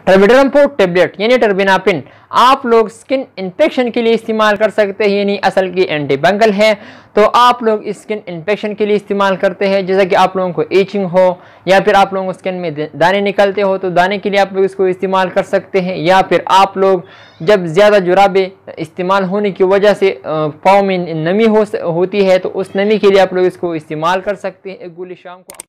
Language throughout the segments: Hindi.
टर्बिडोरम-4 टेबलेट यानी टर्बिनापिन आप लोग स्किन इन्फेक्शन के लिए इस्तेमाल कर सकते हैं, यानी असल की एंटी फंगल है। तो आप लोग स्किन इन्फेक्शन के लिए इस्तेमाल करते हैं, जैसे कि आप लोगों को ईचिंग हो या फिर आप लोगों को स्किन में दाने निकलते हो तो दाने के लिए आप लोग इसको इस्तेमाल कर सकते हैं, या फिर आप लोग जब ज़्यादा जुराबे इस्तेमाल होने की वजह से पाँव में नमी होती है तो उस नमी के लिए आप लोग इसको इस्तेमाल कर सकते हैं। एक गोली शाम को।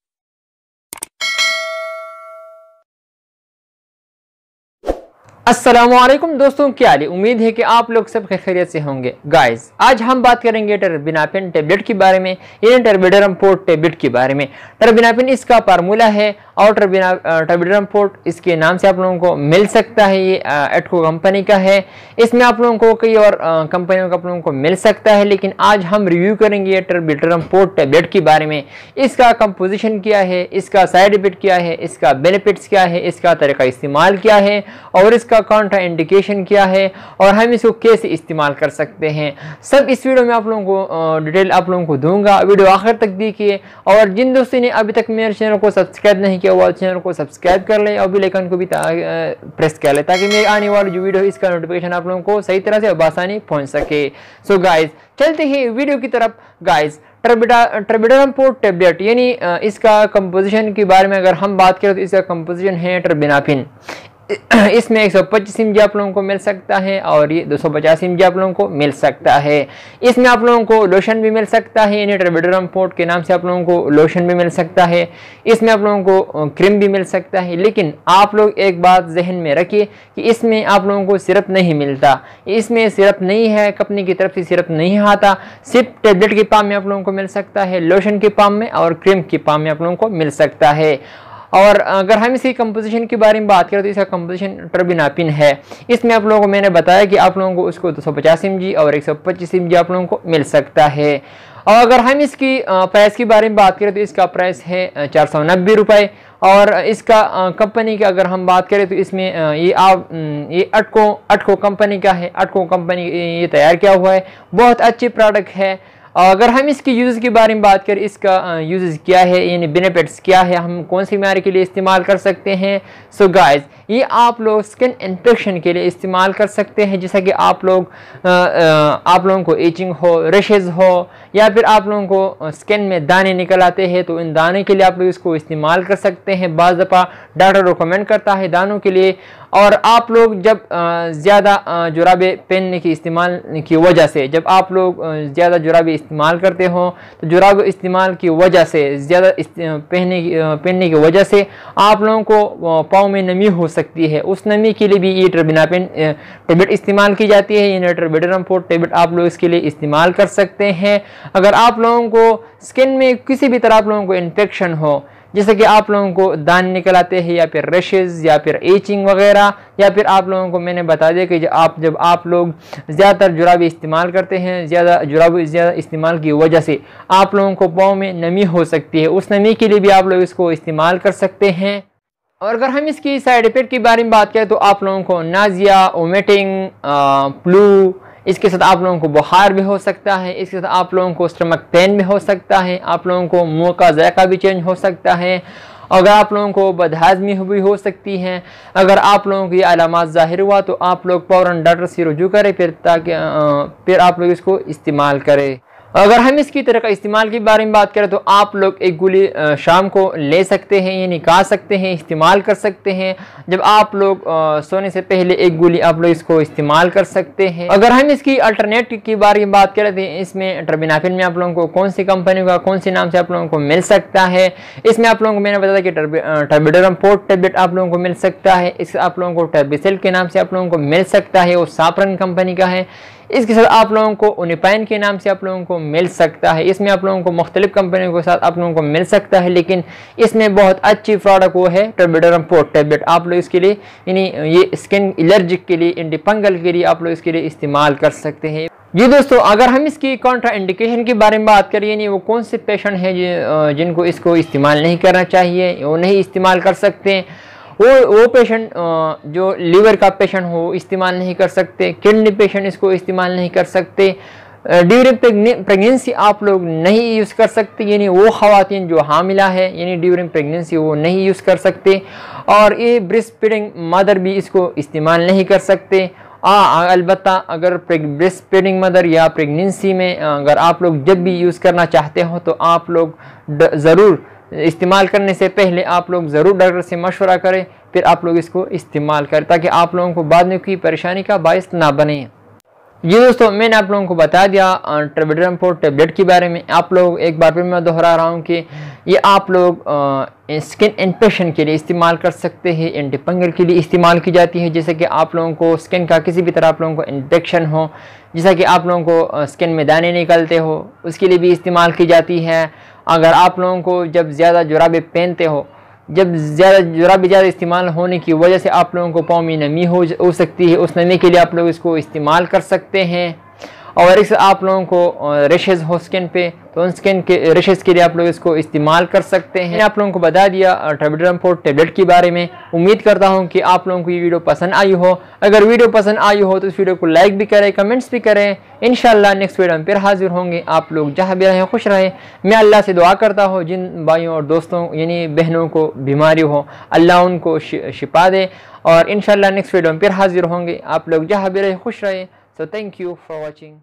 अस्सलामुअलैकुम दोस्तों, क्या हाल है? उम्मीद है कि आप लोग सब खैरियत से होंगे। गाइस, आज हम बात करेंगे टर्बिनापिन टेबलेट के बारे में, यानी टर्बिडोरम-4 टेबलेट के बारे में। टर्बिनापिन इसका फार्मूला है और टर्बिडोरम-4 इसके नाम से आप लोगों को मिल सकता है। ये एटको कंपनी का है। इसमें आप लोगों को कई और कंपनियों का आप लोगों को मिल सकता है, लेकिन आज हम रिव्यू करेंगे टर्बिडोरम-4 टेबलेट के बारे में। इसका कंपोजिशन क्या है, इसका साइड इफेक्ट क्या है, इसका बेनिफिट्स क्या है, इसका तरीका इस्तेमाल क्या है और इसका कॉन्ट्रा इंडिकेशन क्या है और हम इसको कैसे इस्तेमाल कर सकते हैं, सब इस वीडियो में आप लोगों को डिटेल आप लोगों को दूंगा। वीडियो आखिर तक देखिए और जिन दोस्तों ने अभी तक मेरे चैनल को सब्सक्राइब नहीं किया वो चैनल को सब्सक्राइब कर ले और बेल आइकन को भी प्रेस कर ले, ताकि मेरी आने वाली जो वीडियो इसका नोटिफिकेशन आप लोगों को सही तरह से आसानी पहुंच सके। सो गाइज, चलते हैं वीडियो की तरफ। गाइज, टर्बिडोरम-4 टेबलेट यानी इसका कंपोजिशन के बारे में अगर हम बात करें तो इसका कंपोजिशन है टर्बिनापिन। इसमें 125 mg आप लोगों को मिल सकता है और ये 250 mg आप लोगों को मिल सकता है। इसमें आप लोगों को लोशन भी मिल सकता है, यानी टर्बिडोरम-4 के नाम से आप लोगों को लोशन भी मिल सकता है। इसमें आप लोगों को क्रीम भी मिल सकता है, लेकिन आप लोग एक बात जहन में रखिए कि इसमें आप लोगों को सिरप नहीं मिलता। इसमें सिरप नहीं है, कंपनी की तरफ से सिरप नहीं आता। सिर्फ टेबलेट के फॉर्म में आप लोगों को मिल सकता है, लोशन के फॉर्म में और क्रीम के फॉर्म में आप लोगों को मिल सकता है। और अगर हम इसकी कंपोजिशन के बारे में बात करें तो इसका कंपोजिशन टर्बिनापिन है। इसमें आप लोगों को मैंने बताया कि आप लोगों को उसको 250 mg और 125 mg आप लोगों को मिल सकता है। और अगर हम इसकी प्राइस के बारे में बात करें तो इसका प्राइस है 490 रुपये। और इसका कंपनी का अगर हम बात करें तो इसमें ये अटको कंपनी का है। अटको कंपनी ये तैयार किया हुआ है, बहुत अच्छी प्रोडक्ट है। अगर हम इसकी यूज़ के बारे में बात करें, इसका यूज़ क्या है, यानी बेनिफिट्स क्या है, हम कौन सी बीमारी के लिए इस्तेमाल कर सकते हैं। सो गाइस, ये आप लोग स्किन इन्फेक्शन के लिए इस्तेमाल कर सकते हैं, जैसा कि आप लोगों को ईचिंग हो, रेशेज हो या फिर आप लोगों को स्किन में दाने निकल आते हैं तो इन दाने के लिए आप लोग इसको इस्तेमाल कर सकते हैं। बाज़ दफ़ा डॉक्टर रिकमेंड करता है दानों के लिए। और आप लोग जब ज़्यादा जुराबे पहनने की इस्तेमाल की वजह से, जब आप लोग ज़्यादा जुराबे इस्तेमाल करते हो तो जुराब इस्तेमाल की वजह से, ज़्यादा पहनने की वजह से आप लोगों को पाँव में नमी हो सकती है। उस नमी के लिए भी ये टर्बिनापिन टेबलेट इस्तेमाल की जाती है। ये टर्बिडोरम-4 टेबलेट आप लोग इसके लिए इस्तेमाल कर सकते हैं। अगर आप लोगों को स्किन में किसी भी तरह आप लोगों को इन्फेक्शन हो, जैसे कि आप लोगों को दाने निकल आते हैं या फिर रेशेज या फिर ईचिंग वगैरह, या फिर आप लोगों को मैंने बता दिया कि जब आप लोग ज़्यादातर जुराबे इस्तेमाल करते हैं, ज़्यादा इस्तेमाल की वजह से आप लोगों को पाँव में नमी हो सकती है। उस नमी के लिए भी आप लोग इसको इस्तेमाल कर सकते हैं। और अगर हम इसकी साइड इफेक्ट के बारे में बात करें तो आप लोगों को नाजिया, वोमिटिंग, फ्लू, इसके साथ आप लोगों को बुखार भी हो सकता है। इसके साथ आप लोगों को स्टमक पेन भी हो सकता है। आप लोगों को मुंह का जायका भी चेंज हो सकता है। अगर आप लोगों को बदहाजमी भी हो सकती है। अगर आप लोगों की अलामात ज़ाहिर हुआ तो आप लोग फ़ौरन डॉक्टर से रुजू करें, फिर आप लोग इसको इस्तेमाल करें। अगर हम इसकी तरह का इस्तेमाल के बारे में बात करें तो आप लोग एक गोली शाम को ले सकते हैं, यानी खा सकते हैं, इस्तेमाल कर सकते हैं। जब आप लोग सोने से पहले एक गोली आप लोग इसको इस्तेमाल कर सकते हैं। अगर हम इसकी अल्टरनेट की बारे में बात करें तो इसमें टर्बिनापिन में आप लोगों को कौन सी कंपनी का कौन सी नाम से आप लोगों को मिल सकता है। इसमें आप लोगों को मैंने बताया कि टर्बिडोरम-4 टेबलेट आप लोगों को मिल सकता है। इस आप लोगों को टर्बिसेल के नाम से आप लोगों को मिल सकता है, वो साफरन कंपनी का है। इसके साथ आप लोगों को उनिपाइन के नाम से आप लोगों को मिल सकता है। इसमें आप लोगों को मुख्तलिफ कंपनियों के साथ आप लोगों को मिल सकता है, लेकिन इसमें बहुत अच्छी प्रोडक्ट वो है टर्बिडोरम-4 टेबलेट। आप लोग इसके लिए, यानी ये स्किन एलर्जिक के लिए, एंटी फंगल के लिए आप लोग इसके लिए इस्तेमाल कर सकते हैं। ये दोस्तों, अगर हम इसकी कॉन्ट्रा इंडिकेशन के बारे में बात करें, यानी वो कौन से पेशेंट हैं जिनको इसको इस्तेमाल नहीं करना चाहिए, वो नहीं इस्तेमाल कर सकते। वो पेशेंट जो लीवर का पेशेंट हो इस्तेमाल नहीं कर सकते, किडनी पेशेंट इसको इस्तेमाल नहीं कर सकते, ड्यूरिंग प्रेगनेंसी आप लोग नहीं यूज़ कर सकते, यानी वो ख़वातीन जो हामिला है यानी ड्यूरिंग प्रेगनेंसी वो नहीं यूज़ कर सकते। और ये ब्रेस्ट फीडिंग मदर भी इसको इस्तेमाल नहीं कर सकते। अलबत्ता अगर ब्रेस्ट फीडिंग मदर या प्रेगनेंसी में अगर आप लोग जब भी यूज़ करना चाहते हो तो आप लोग ज़रूर इस्तेमाल करने से पहले आप लोग ज़रूर डॉक्टर से मशवरा करें, फिर आप लोग इसको इस्तेमाल करें ताकि आप लोगों को बाद में कोई परेशानी का बायस ना बने। जी दोस्तों, मैंने आप लोगों को बता दिया ट्रेबिडरम पोर्ट टेबलेट के बारे में। आप लोग एक बार फिर मैं दोहरा रहा हूँ कि ये आप लोग स्किन इन्फेक्शन के लिए इस्तेमाल कर सकते हैं, एंटी फंगल के लिए इस्तेमाल की जाती है। जैसे कि आप लोगों को स्किन का किसी भी तरह आप लोगों को इन्फेक्शन हो, जैसा कि आप लोगों को स्किन में दाने निकलते हो, उसके लिए भी इस्तेमाल की जाती है। अगर आप लोगों को जब ज़्यादा जुराबे पहनते हो, जब जुराबे ज़्यादा इस्तेमाल होने की वजह से आप लोगों को पाँव में नमी हो सकती है, उस नमी के लिए आप लोग इसको इस्तेमाल कर सकते हैं। और इस आप लोगों को रेशेज़ हो स्किन पे, तो उन स्किन के रेशेज़ के लिए आप लोग इसको इस्तेमाल कर सकते हैं। आप लोगों को बता दिया ट्रेबिडरम पोर्ट टेबलेट के बारे में। उम्मीद करता हूं कि आप लोगों को ये वीडियो पसंद आई हो। अगर वीडियो पसंद आई हो तो इस वीडियो को लाइक भी करें, कमेंट्स भी करें। इंशाल्लाह नेक्स्ट वीडियो में फिर हाजिर होंगे। आप लोग जहाँ भी रहें खुश रहें। मैं अल्लाह से दुआ करता हूँ जिन भाइयों और दोस्तों यानी बहनों को बीमारी हो, अल्लाह उनको शिफा दे। और इंशाल्लाह नेक्स्ट वीडियो में फिर हाजिर होंगे। आप लोग जहाँ भी रहें खुश रहें। So thank you for watching.